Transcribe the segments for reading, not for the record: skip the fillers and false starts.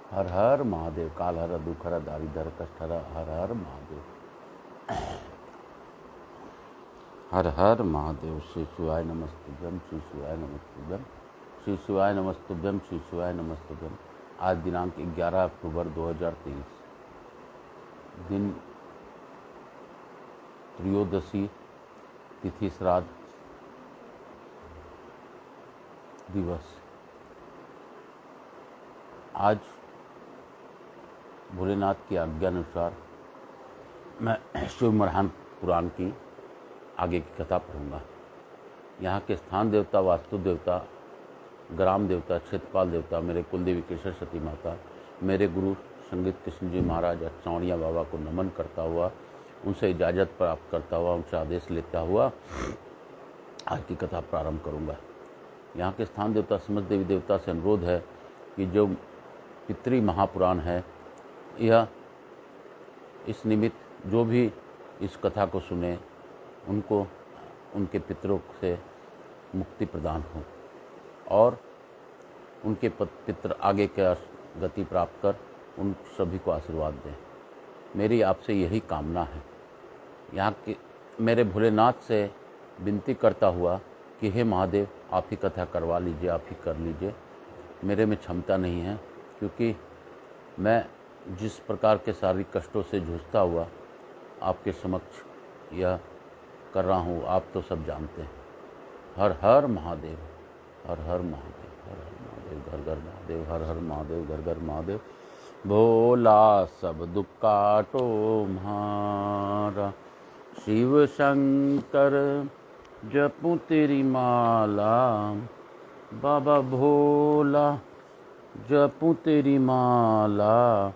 हर हर महादेव। काल हर दुख हर दारिद्र कष्ट हर। हर हर महादेव। हर हर महादेव। श्री शिवाय नमस्तुभ्यम। श्री शिवाय नमस्तुभ्यम। श्री शिवाय नमस्तुभ्यम। श्री शिवाय नमस्तुभ्यम। आज दिनांक 11 अक्टूबर 2023, दिन त्रयोदशी, तिथि श्राद्ध दिवस। आज भोलेनाथ की आज्ञा अनुसार मैं शिवमरहान पुराण की आगे की कथा पढ़ूंगा। यहाँ के स्थान देवता, वास्तु देवता, ग्राम देवता, क्षेत्रपाल देवता, मेरे कुलदेवी केशर सती माता, मेरे गुरु संगीत कृष्ण जी महाराज चौड़िया बाबा को नमन करता हुआ, उनसे इजाज़त प्राप्त करता हुआ, उनसे आदेश लेता हुआ आज की कथा प्रारंभ करूंगा। यहाँ के स्थान देवता समस्त देवी देवता से अनुरोध है कि जो पितृ महापुराण है, यह इस निमित्त जो भी इस कथा को सुने उनको उनके पितरों से मुक्ति प्रदान हो और उनके पितर आगे के गति प्राप्त कर उन सभी को आशीर्वाद दें। मेरी आपसे यही कामना है। यहाँ के मेरे भोलेनाथ से विनती करता हुआ कि हे महादेव, आप ही कथा करवा लीजिए, आप ही कर लीजिए। मेरे में क्षमता नहीं है, क्योंकि मैं जिस प्रकार के शारीरिक कष्टों से जूझता हुआ आपके समक्ष यह कर रहा हूँ, आप तो सब जानते हैं। हर हर महादेव। हर हर महादेव। हर हर महादेव। घर घर महादेव। हर हर महादेव। घर घर महादेव। भोला सब दुख काटो म्हारा, शिव शंकर जपूं तेरी माला, बाबा भोला जपूं तेरी माला,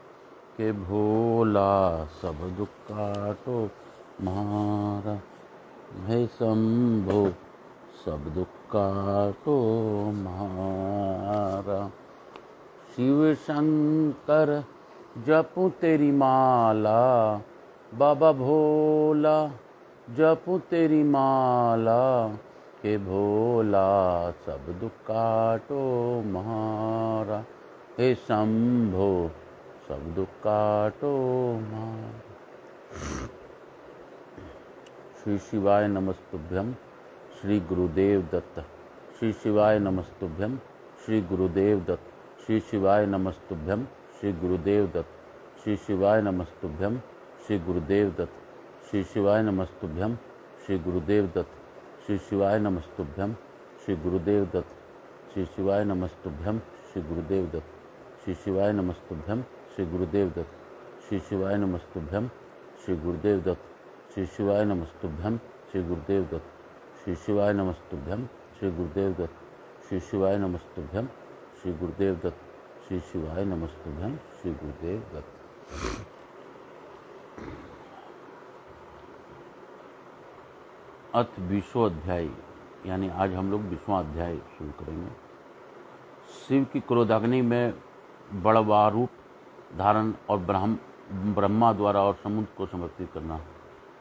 के भोला सब दुख काटो म्हारा, हे शंभो सब दुख काटो म्हारा। शिव शंकर जपूं तेरी माला, बाबा भोला जपूं तेरी माला, के भोला सब दुख काटो म्हारा, हे शंभो सब दुख काटो म्हारा। श्री शिवाय नमस्तुभ्यम। श्री गुरुदेव दत्त। श्री शिवाय नमस्तुभ्यम। श्री गुरुदेव दत्त। श्री शिवाय नमस्तुभ्यम। श्री गुरुदेव दत्त। श्री शिवाय नमस्तुभ्यम। श्री गुरुदेव दत्त। श्री शिवाय नमस्तुभ्यम। श्री गुरुदेव दत्त। श्री शिवाय नमस्तुभ्यम। श्री गुरुदेव दत्त। श्री शिवाय नमस्तुभ्यम। श्री गुरुदेव दत्त। श्री शिवाय नमस्तुभ्यम। श्री गुरुदेव दत्त। श्री शिवाय नमस्तुभ्यम। श्री गुरुदेव दत्त। श्री शिवाय नमस्तुभ्यम। श्री गुरुदेव दत्त। श्री शिवाय नमस्तुभ्यम। श्री गुरुदेव दत्त। श्री शिवाय नमस्तुभ्यम। श्री गुरुदेव दत्त। श्री शिवाय नमस्तुभ्यम। श्री गुरुदेव दत्त। अथ 20वां अध्याय, यानी आज हम लोग 20वां अध्याय शुरू करेंगे। शिव की क्रोधाग्नि में बड़वा रूप धारण और ब्रह्मा द्वारा और समुद्र को समर्पित करना।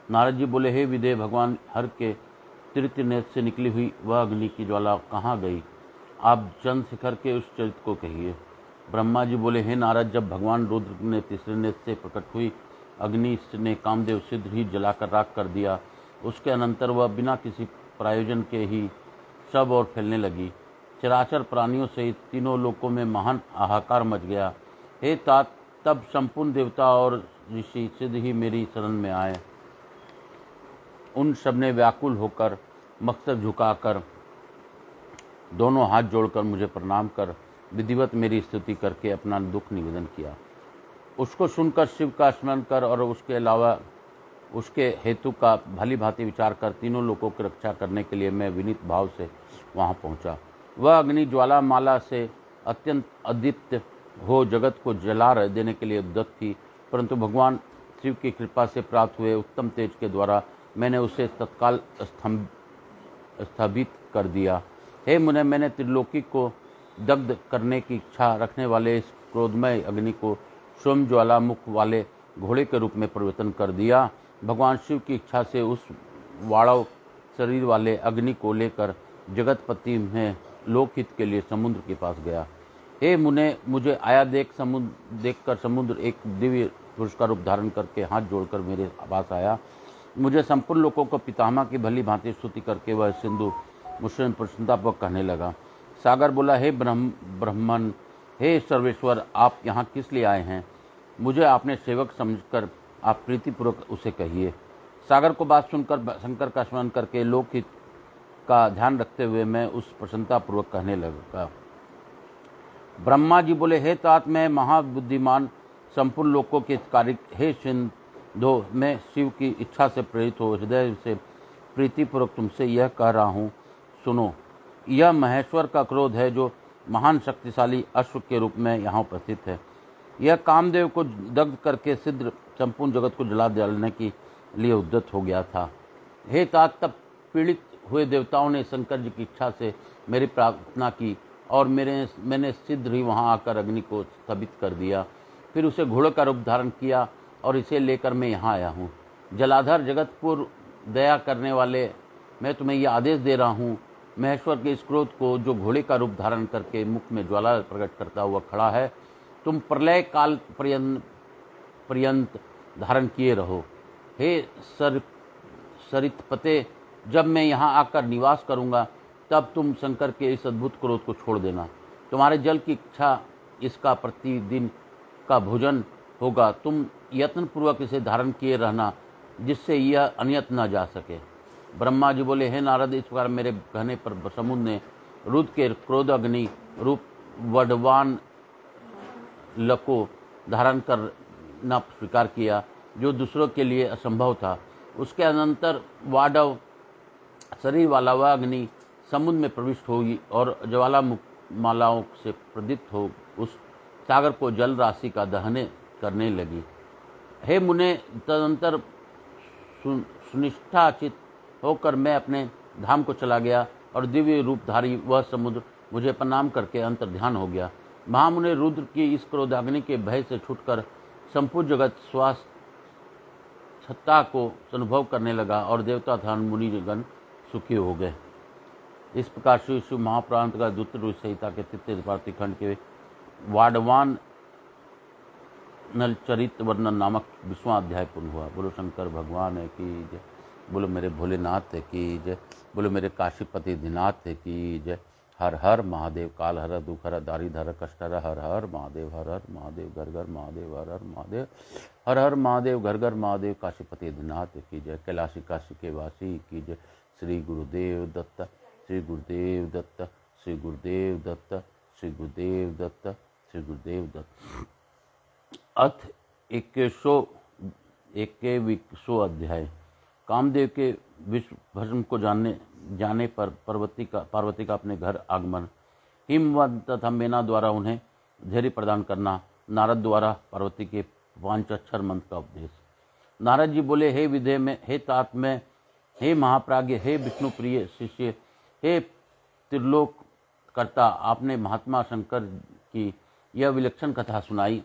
नारद जी बोले, हे विदेह, भगवान हर के तृतीय नेत्र से निकली हुई वह अग्नि की ज्वाला कहाँ गई? आप चंद्रशिखर के उस चरित्र को कहिए। ब्रह्मा जी बोले, हे नारद, जब भगवान रुद्र ने तीसरे नेत्र से प्रकट हुई अग्नि ने कामदेव शीघ्र ही जलाकर राख कर दिया। उसके अनंतर वह बिना किसी प्रायोजन के ही सब और फैलने लगी। चराचर प्राणियों सहित तीनों लोकों में महान हाहाकार मच गया। हे तात, तब संपूर्ण देवता और ऋषि सिद्ध ही मेरी शरण में आए। उन सब ने व्याकुल होकर मस्तक झुकाकर दोनों हाथ जोड़कर मुझे प्रणाम कर विधिवत मेरी स्तुति करके अपना दुख निवेदन किया। उसको सुनकर शिव का स्मरण कर और उसके अलावा उसके हेतु का भली भांति विचार कर तीनों लोगों की रक्षा करने के लिए मैं विनीत भाव से वहां पहुंचा। वह अग्नि ज्वाला माला से अत्यंत अदीप्त हो जगत को जला देने के लिए उद्यत थी, परंतु भगवान शिव की कृपा से प्राप्त हुए उत्तम तेज के द्वारा मैंने उसे तत्काल स्थगित कर दिया। हे मुने, मैंने त्रिलोकी को दग्ध करने की इच्छा रखने वाले इस क्रोधमय अग्नि को सोम ज्वाला मुख वाले घोड़े के रूप में परिवर्तन कर दिया। भगवान शिव की इच्छा से उस वाड़व शरीर वाले अग्नि को लेकर जगतपति में लोकहित के लिए समुद्र के पास गया। हे मुने, मुझे आया देखकर समुद्र एक दिव्य पुरुष का रूप धारण करके हाथ जोड़कर मेरे पास आया। मुझे संपूर्ण लोगों को पितामह की भली भांति स्तुति करके वह सिंधु मुझसे प्रसन्नतापूर्वक कहने लगा। सागर बोला, हे ब्रह्मन, हे सर्वेश्वर, आप यहाँ किस लिए आए हैं? मुझे आपने सेवक समझकर आप प्रीतिपूर्वक उसे कहिए। सागर को बात सुनकर शंकर का स्मरण करके लोकहित का ध्यान रखते हुए मैं उस प्रसन्नतापूर्वक कहने लगा। ब्रह्मा जी बोले, हे तात, मैं महाबुद्धिमान संपूर्ण लोकों के कार्य, हे सिंधो, मैं शिव की इच्छा से प्रेरित हो हृदय से प्रीतिपूर्वक तुमसे यह कह रहा हूँ, सुनो। यह महेश्वर का क्रोध है जो महान शक्तिशाली अश्व के रूप में यहाँ उपस्थित है। यह कामदेव को दग्ध करके सिद्ध संपूर्ण जगत को जला डालने के लिए उद्यत हो गया था। हे तात, तब पीड़ित हुए देवताओं ने शंकर जी की इच्छा से मेरी प्रार्थना की और मैंने शीघ्र ही वहाँ आकर अग्नि को स्थगित कर दिया। फिर उसे घोड़े का रूप धारण किया और इसे लेकर मैं यहाँ आया हूँ। जलाधर जगतपुर दया करने वाले, मैं तुम्हें यह आदेश दे रहा हूँ, महेश्वर के इस क्रोध को जो घोड़े का रूप धारण करके मुख में ज्वाला प्रकट करता हुआ खड़ा है, तुम प्रलय काल पर्यंत धारण किए रहो। हे सरितपते, जब मैं यहाँ आकर निवास करूँगा तब तुम शंकर के इस अद्भुत क्रोध को छोड़ देना। तुम्हारे जल की इच्छा इसका प्रतिदिन का भोजन होगा। तुम यत्नपूर्वक इसे धारण किए रहना जिससे यह अन्यत न जा सके। ब्रह्मा जी बोले, हे नारद, इस प्रकार मेरे कहने पर समुद्र ने रुद्र के क्रोध अग्नि रूप वडवान लको धारण करना स्वीकार किया, जो दूसरों के लिए असंभव था। उसके अनंतर वाडव शरीर वाला वह अग्नि समुद्र में प्रविष्ट होगी और ज्वालामालाओं से प्रदीप्त हो उस सागर को जल राशि का दहन करने लगी। हे मुने, तदंतर सुनिष्ठाचित होकर मैं अपने धाम को चला गया और दिव्य रूपधारी वह समुद्र मुझे प्रणाम करके अंतर्ध्यान हो गया। महामुने रुद्र की इस क्रोधाग्नि के भय से छूटकर संपूर्ण जगत श्वास सत्ता को अनुभव करने लगा और देवता था मुनिगण सुखी हो गए। इस प्रकार श्री शिव महापुराण का द्वितीय संहिता के तृतीय पार्थिव खंड के वाडवान नलचरित वर्णन नामक 20वां अध्याय पूर्ण हुआ। बोलो शंकर भगवान है की जय, बोलो मेरे भोलेनाथ है की जय, बोलो मेरे काशीपति दिनाथ है की जय। हर हर महादेव, काल हर, दुख हर, दारिद्र कष्ट हर, हर हर महादेव, हर हर महादेव, घर घर महादेव, हर हर महादेव, हर हर महादेव, घर घर महादेव, काशीपति दिनाथ की जय। कैलाशी काशी के वासी की जय। श्री गुरुदेव दत्त, श्री गुरुदेव दत्त, श्री गुरुदेव दत्त, श्री गुरुदेव दत्त, श्री गुरुदेव दत्त। अथ 21वां अध्याय। कामदेव के विश्व भस्म को जाने पर पार्वती का अपने घर आगमन। हिमवंत तथा मेना द्वारा उन्हें धैर्य प्रदान करना। नारद द्वारा पार्वती के 5 अक्षर मंत्र का उपदेश। नारद जी बोले, हे विधे में, हे तात में, हे महाप्राज्ञ, हे विष्णु प्रिय शिष्य, हे त्रिलोक कर्ता, आपने महात्मा शंकर की यह विलक्षण कथा सुनाई।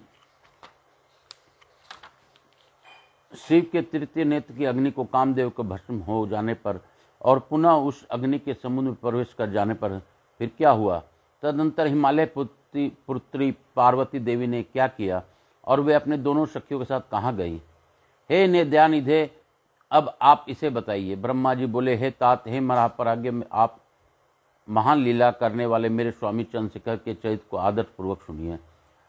शिव के तृतीय नेत्र की अग्नि को कामदेव को भस्म हो जाने पर और पुनः उस अग्नि के समुद्र में प्रवेश कर जाने पर फिर क्या हुआ? तदनंतर हिमालय पुत्री पार्वती देवी ने क्या किया और वे अपने दोनों सखियों के साथ कहाँ गई? हे निध्यानिधे, अब आप इसे बताइए। ब्रह्मा जी बोले, हे तात, हे महापराज्ञ, आप महान लीला करने वाले मेरे स्वामी चंद्रशेखर के चरित्र को आदर पूर्वक सुनिए।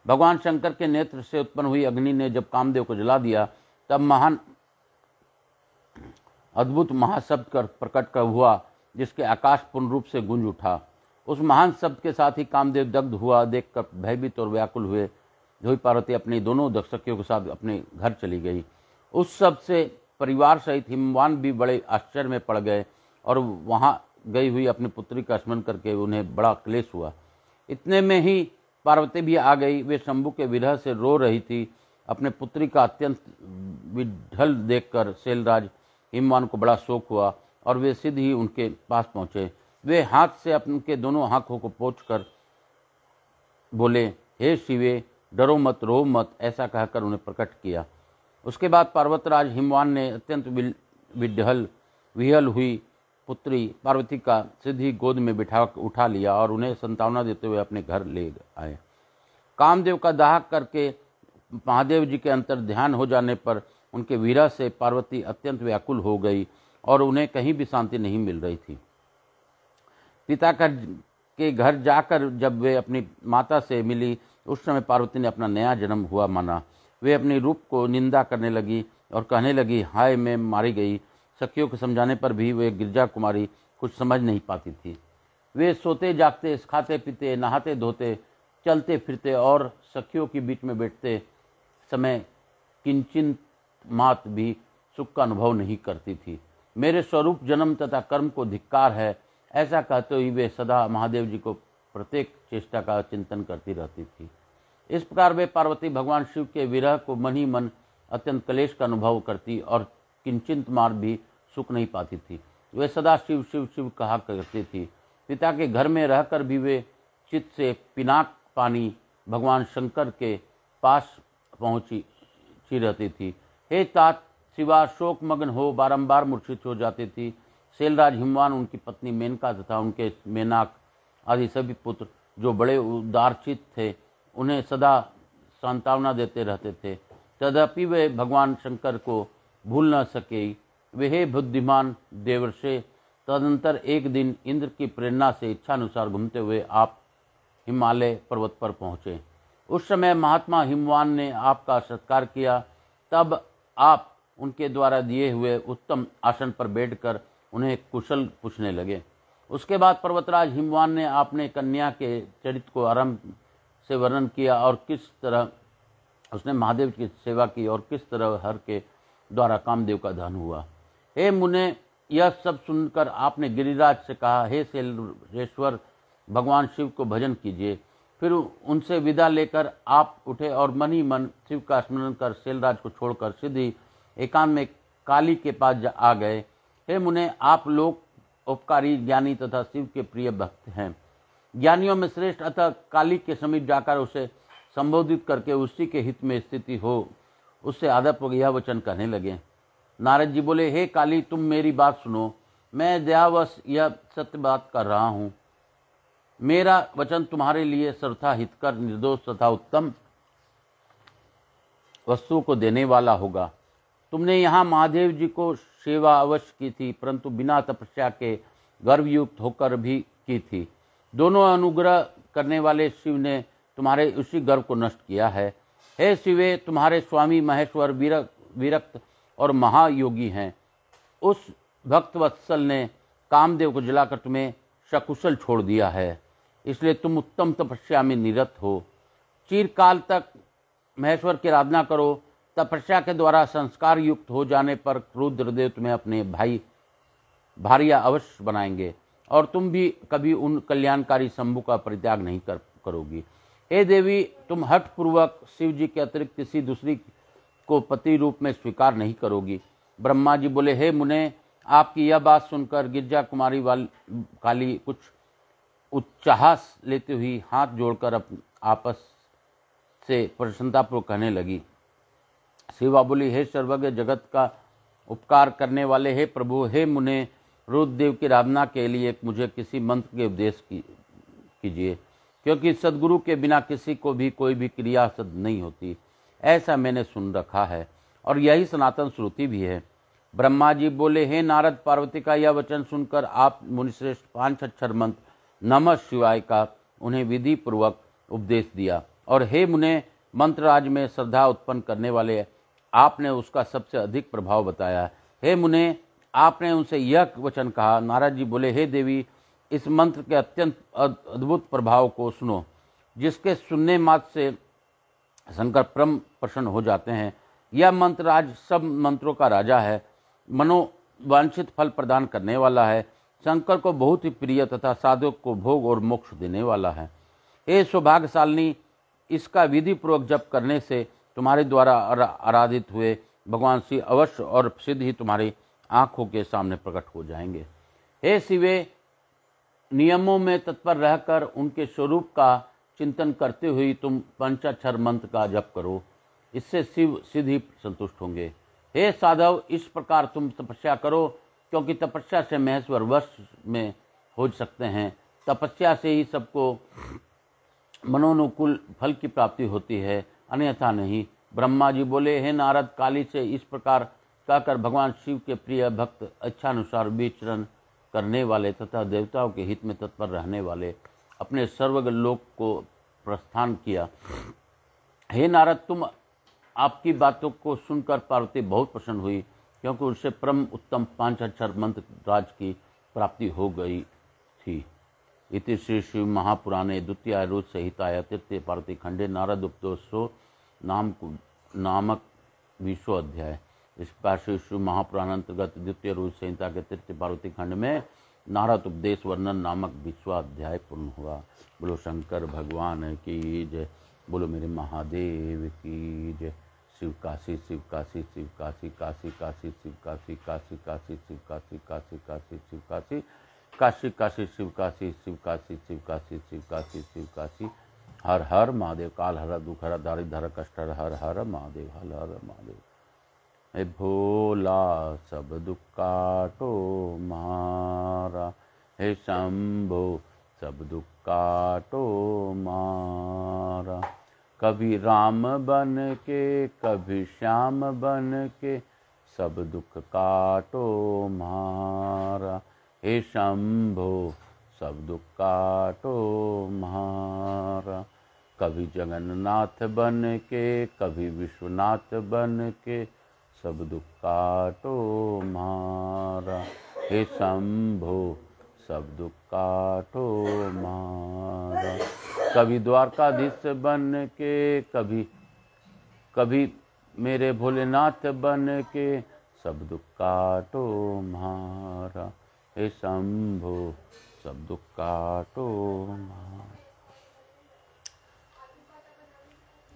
भगवान शंकर के नेत्र से उत्पन्न हुई अग्नि ने जब कामदेव को जला दिया तब महान अद्भुत महाशब्द कर प्रकट कर हुआ, जिसके आकाश पूर्ण रूप से गूंज उठा। उस महान शब्द के साथ ही कामदेव दग्ध हुआ देखकर भयभीत और व्याकुल हुए पार्वती अपनी दोनों सखियों के साथ अपने घर चली गई। उस शब्द से परिवार सहित हिमवान भी बड़े आश्चर्य में पड़ गए और वहां गई हुई अपनी पुत्री का स्मरण करके उन्हें बड़ा क्लेश हुआ। इतने में ही पार्वती भी आ गई। वे शंभु के विरह से रो रही थी। अपने पुत्री का अत्यंत विढल देखकर शैलराज हिमवान को बड़ा शोक हुआ और वे सीधे ही उनके पास पहुंचे। वे हाथ से अपने दोनों आंखों को पोंछकर बोले, हे शिवे, डरो मत, रो मत, ऐसा कहकर उन्हें प्रकट किया। उसके बाद पर्वतराज हिमवान ने अत्यंत विहल हुई पुत्री पार्वती का सीधी गोद में बिठा उठा लिया और उन्हें संतावना देते हुए अपने घर ले आए। कामदेव का दाह करके महादेव जी के अंतर ध्यान हो जाने पर उनके विरह से पार्वती अत्यंत व्याकुल हो गई और उन्हें कहीं भी शांति नहीं मिल रही थी। पिता के घर जाकर जब वे अपनी माता से मिली, उस समय पार्वती ने अपना नया जन्म हुआ माना। वे अपने रूप को निंदा करने लगी और कहने लगी, हाय मैं मारी गई। सखियों के समझाने पर भी वे गिरजा कुमारी कुछ समझ नहीं पाती थी। वे सोते जागते, खाते पीते, नहाते धोते, चलते फिरते और सखियों के बीच में बैठते समय किंचित मात भी सुख का अनुभव नहीं करती थी। मेरे स्वरूप जन्म तथा कर्म को धिक्कार है, ऐसा कहते हुए वे सदा महादेव जी को प्रत्येक चेष्टा का चिंतन करती रहती थी। इस प्रकार वे पार्वती भगवान शिव के विरह को मन ही मन अत्यंत क्लेश का अनुभव करती और किंचित मार भी सुख नहीं पाती थी। वे सदा शिव शिव शिव कहा करती थी। पिता के घर में रहकर भी वे चित्त से पिनाक पानी भगवान शंकर के पास पहुंची रहती थी। हे तात, शिवा शोक मग्न हो बारंबार मूर्छित हो जाती थी। शैलराज हिमवान, उनकी पत्नी मेनका तथा उनके मेनाक आदि सभी पुत्र जो बड़े उदारचित थे, उन्हें सदा सांत्वना देते रहते थे। तदपि वे भगवान शंकर को भूल न सके। वे हे बुद्धिमान देवर्षे, तदनंतर एक दिन इंद्र की प्रेरणा से इच्छानुसार घूमते हुए आप हिमालय पर्वत पर पहुँचे। उस समय महात्मा हिमवान ने आपका सत्कार किया। तब आप उनके द्वारा दिए हुए उत्तम आसन पर बैठकर उन्हें कुशल पूछने लगे। उसके बाद पर्वतराज हिमवान ने आपने कन्या के चरित्र को आरंभ से वर्णन किया और किस तरह उसने महादेव की सेवा की और किस तरह हर के द्वारा कामदेव का दहन हुआ। हे मुने, यह सब सुनकर आपने गिरिराज से कहा, हे शैलेश्वर, भगवान शिव को भजन कीजिए। फिर उनसे विदा लेकर आप उठे और मन ही मन शिव का स्मरण कर शैलराज को छोड़कर सीधी एकांत में काली के पास आ गए। हे मुने, आप लोग उपकारी, ज्ञानी तथा शिव के प्रिय भक्त हैं, ज्ञानियों में श्रेष्ठ। अतः काली के समीप जाकर उसे संबोधित करके उसी के हित में स्थिति हो, उससे आदरपूर्वक यह वचन कहने लगे। नारद जी बोले, हे काली, तुम मेरी बात सुनो। मैं दयावश यह सत्य बात कर रहा हूँ। मेरा वचन तुम्हारे लिए सर्वथा हितकर, निर्दोष तथा उत्तम वस्तु को देने वाला होगा। तुमने यहाँ महादेव जी को सेवा अवश्य की थी, परंतु बिना तपस्या के गर्वयुक्त होकर भी की थी। दोनों अनुग्रह करने वाले शिव ने तुम्हारे उसी गर्व को नष्ट किया है। हे शिवे, तुम्हारे स्वामी महेश्वर विरक्त और महायोगी हैं। उस भक्त वत्सल ने कामदेव को जलाकर तुम्हें सकुशल छोड़ दिया है, इसलिए तुम उत्तम तपस्या में निरत हो। चिरकाल तक महेश्वर की आराधना करो। तपस्या के द्वारा संस्कार युक्त हो जाने पर रुद्रदेव तुम्हें अपने भारिया अवश्य बनाएंगे और तुम भी कभी उन कल्याणकारी शंभु का परित्याग नहीं करोगी। हे देवी, तुम हठपूर्वक शिव जी के अतिरिक्त किसी दूसरी को पति रूप में स्वीकार नहीं करोगी। ब्रह्मा जी बोले, हे मुने, आपकी यह बात सुनकर गिरजा कुमारी काली कुछ उच्चास लेते हुई हाथ जोड़कर आपस से प्रसन्नतापूर्वक कहने लगी। शिवा बोली, हे सर्वज्ञ, जगत का उपकार करने वाले हे प्रभु, हे मुने, रुद्रदेव की आराधना के लिए मुझे किसी मंत्र के उपदेश कीजिए, क्योंकि सद्गुरु के बिना किसी को भी कोई भी क्रिया सिद्ध नहीं होती, ऐसा मैंने सुन रखा है और यही सनातन श्रुति भी है। ब्रह्मा जी बोले, हे नारद, पार्वती का यह वचन सुनकर आप मुनिश्रेष्ठ 5 अक्षर मंत्र नमः शिवाय का उन्हें विधि पूर्वक उपदेश दिया और हे मुने, मंत्रराज में श्रद्धा उत्पन्न करने वाले आपने उसका सबसे अधिक प्रभाव बताया। हे मुने, आपने उनसे यह वचन कहा। नारद जी बोले, हे देवी, इस मंत्र के अत्यंत अद्भुत प्रभाव को सुनो, जिसके सुनने मात्र से शंकर परम प्रसन्न हो जाते हैं। यह मंत्र आज सब मंत्रों का राजा है, मनोवांछित फल प्रदान करने वाला है, शंकर को बहुत ही प्रिय तथा साधक को भोग और मोक्ष देने वाला है। हे सौभाग्यशालिनी, इसका विधि पूर्वक जप करने से तुम्हारे द्वारा आराधित हुए भगवान श्री अवश्य और सिद्ध ही तुम्हारी आंखों के सामने प्रकट हो जाएंगे। हे शिवे, नियमों में तत्पर रहकर उनके स्वरूप का चिंतन करते हुए तुम पंचाक्षर मंत्र का जप करो, इससे शिव सिद्ध ही संतुष्ट होंगे। हे साधव, इस प्रकार तुम तपस्या करो, क्योंकि तपस्या से महेश्वर वश में हो सकते हैं। तपस्या से ही सबको मनोनुकूल फल की प्राप्ति होती है, अन्यथा नहीं। ब्रह्मा जी बोले, हे नारद, काली से इस प्रकार कहकर भगवान शिव के प्रिय भक्त इच्छानुसार विचरण करने वाले तथा देवताओं के हित में तत्पर रहने वाले अपने सर्वग लोक को प्रस्थान किया। हे नारद, तुम आपकी बातों को सुनकर पार्वती बहुत प्रसन्न हुई, क्योंकि उससे परम उत्तम 5 अक्षर मंत्र राज की प्राप्ति हो गई थी। इति श्री शिव महापुराणे द्वितीय रुद्र संहिताया तृतीय पार्वती खंडे नारद उपदेशो नामक 20वां अध्याय। इस प्रकार श्री शिव महापुराण अंतर्गत द्वितीय रुद्र संहिता के तृतीय पार्वती खंड में नारद उपदेश वर्णन नामक 20वां अध्याय पूर्ण हुआ। बोलो शंकर भगवान की जय, बोलो मेरे महादेव की जय। शिव काशी शिव काशी शिव काशी काशी काशी शिव काशी काशी काशी शिव काशी काशी काशी शिव काशी काशी काशी शिव काशी शिव काशी शिव काशी शिव काशी शिव काशी। हर हर महादेव। काल हर दुख हर दारिद्र हर कष्ट हर हर महादेव, हर हर महादेव। हे भोला सब दुख काटो मारा, हे शंभो सब दुख काटो मारा। कभी राम बन के कभी श्याम बन के सब दुख काटो मारा, हे शंभो सब दुख काटो मारा। कभी जगन्नाथ बन के कभी विश्वनाथ बन के सब दुख काटो मारा, हे शंभो सब दुख काटो मारा। कभी द्वारकाधीश बन के कभी मेरे भोलेनाथ बन के सब दुख काटो मारा, हे शंभो सब दुख काटो मारा।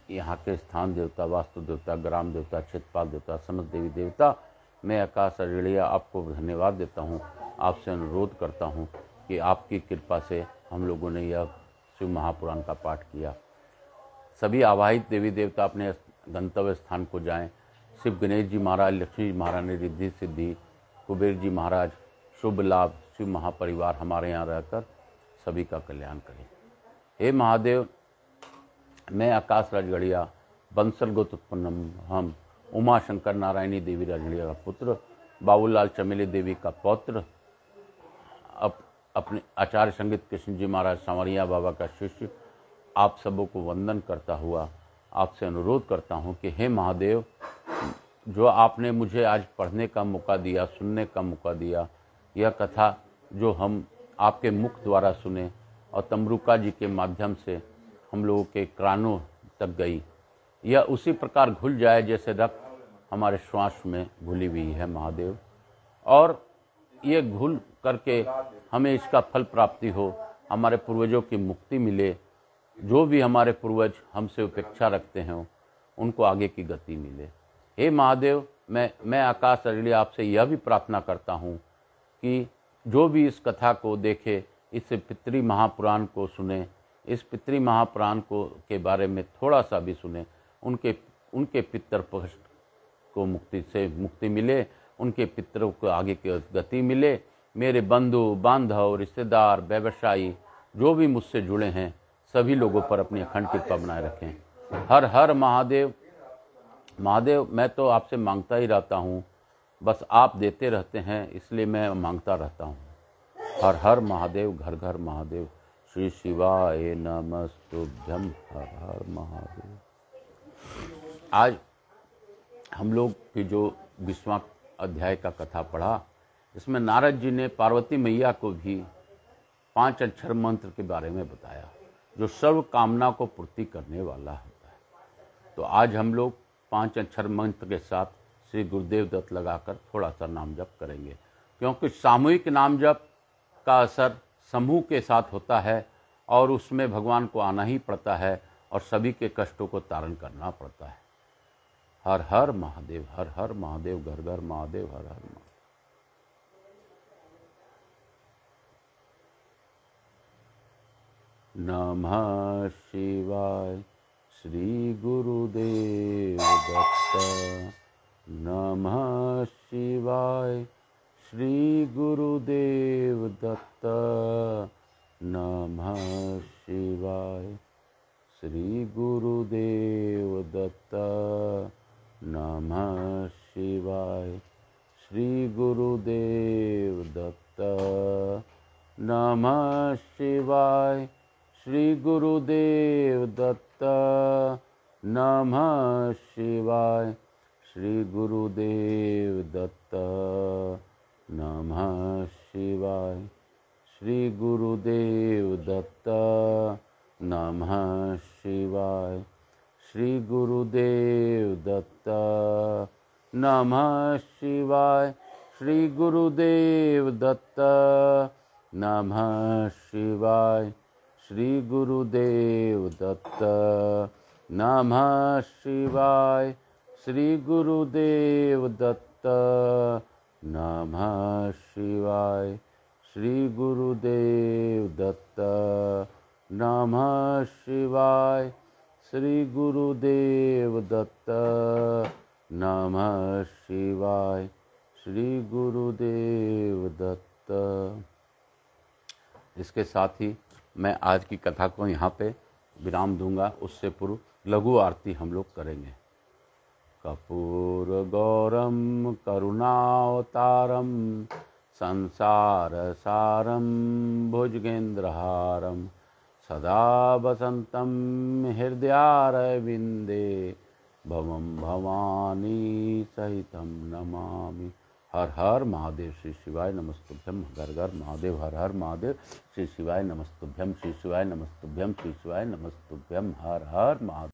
यहाँ के स्थान देवता, वास्तु देवता, ग्राम देवता, क्षेत्रपाल देवता, समस्त देवी देवता, मैं आकाश अरेड़िया आपको धन्यवाद देता हूँ। आपसे अनुरोध करता हूँ कि आपकी कृपा से हम लोगों ने यह शिव महापुराण का पाठ किया। सभी आवाहित देवी देवता अपने गंतव्य स्थान को जाएं। शिव गणेश जी महाराज, लक्ष्मी जी महाराज ने रिद्धि सिद्धि, कुबेर जी महाराज शुभ लाभ, शिव महापरिवार हमारे यहाँ रहकर सभी का कल्याण करें। हे महादेव, मैं आकाश राजगढ़िया बंसल गोत्र उत्पन्नम हम उमा शंकर नारायणी देवी राजगढ़िया का पुत्र, बाबूलाल चमेली देवी का पौत्र, अपने आचार्य संगीत कृष्ण जी महाराज सांवरिया बाबा का शिष्य, आप सबों को वंदन करता हुआ आपसे अनुरोध करता हूँ कि हे महादेव, जो आपने मुझे आज पढ़ने का मौका दिया, सुनने का मौका दिया, यह कथा जो हम आपके मुख द्वारा सुने और तमरुका जी के माध्यम से हम लोगों के कानों तक गई, यह उसी प्रकार घुल जाए जैसे रक्त हमारे श्वास में घुली हुई है महादेव, और ये घुल करके हमें इसका फल प्राप्ति हो, हमारे पूर्वजों की मुक्ति मिले, जो भी हमारे पूर्वज हमसे उपेक्षा रखते हैं उनको आगे की गति मिले। हे महादेव, मैं आकाश अरेड़िया आपसे यह भी प्रार्थना करता हूँ कि जो भी इस कथा को देखे, इस पितृ महापुराण को सुने, इस पितृ महापुराण को के बारे में थोड़ा सा भी सुने, उनके पितर पक्ष को मुक्ति मिले, उनके पितरों को आगे की गति मिले। मेरे बंधु बांधव रिश्तेदार व्यवसायी जो भी मुझसे जुड़े हैं सभी लोगों पर अपनी अखंड कृपा बनाए रखें। हर हर महादेव। महादेव, मैं तो आपसे मांगता ही रहता हूँ, बस आप देते रहते हैं, इसलिए मैं मांगता रहता हूँ। हर हर महादेव, घर घर महादेव। श्री शिवाय नमस्तुभ्यं। हर हर महादेव। आज हम लोग की जो 20वां अध्याय का कथा पढ़ा, इसमें नारद जी ने पार्वती मैया को भी 5 अक्षर मंत्र के बारे में बताया, जो सर्व कामना को पूर्ति करने वाला होता है। तो आज हम लोग 5 अक्षर मंत्र के साथ श्री गुरुदेव दत्त लगाकर थोड़ा सा नाम जप करेंगे, क्योंकि सामूहिक नाम जप का असर समूह के साथ होता है और उसमें भगवान को आना ही पड़ता है और सभी के कष्टों को तारण करना पड़ता है। हर हर महादेव, हर हर महादेव, घर घर महादेव, हर हर महादेव। नमः शिवाय। श्री गुरुदेव दत्त। नमः शिवाय। श्री गुरुदेव दत्त। नमः शिवाय। श्री गुरुदेव दत्त। नमः शिवाय। श्री गुरुदेव दत्त। नमः शिवाय। श्री गुरुदेव दत्त। नमः शिवाय। श्री गुरुदेव दत्त। नमः शिवाय। श्री गुरुदेव दत्त। नमः शिवाय। श्री गुरुदेव दत्त। नमः शिवाय। श्री गुरुदेव दत्त। नमः शिवाय। श्री गुरुदेव दत्त। नमः शिवाय। श्री गुरुदेव दत्त। नमः शिवाय। श्री गुरुदेव दत्त। नमः शिवाय। श्री गुरुदेव दत्त। नमः शिवाय। श्री गुरुदेव दत्त। इसके साथ ही मैं आज की कथा को यहाँ पे विराम दूंगा। उससे पूर्व लघु आरती हम लोग करेंगे। कपूर गौरम करुणावतारम संसार सारम भुजगेंद्रहारम सदा वसंतम हृदयारविंदे भवम भवानी सहितम नमामि। हर हर महादेव। श्री शिवाय नमस्तुभ्यम। घर घर महादेव। हर हर महादेव। श्री शिवाय नमस्तुभ्यम। श्री शिवाय नमस्तुभ्यम। श्री शिवाय नमस्तुभ्यम। हर हर महादेव।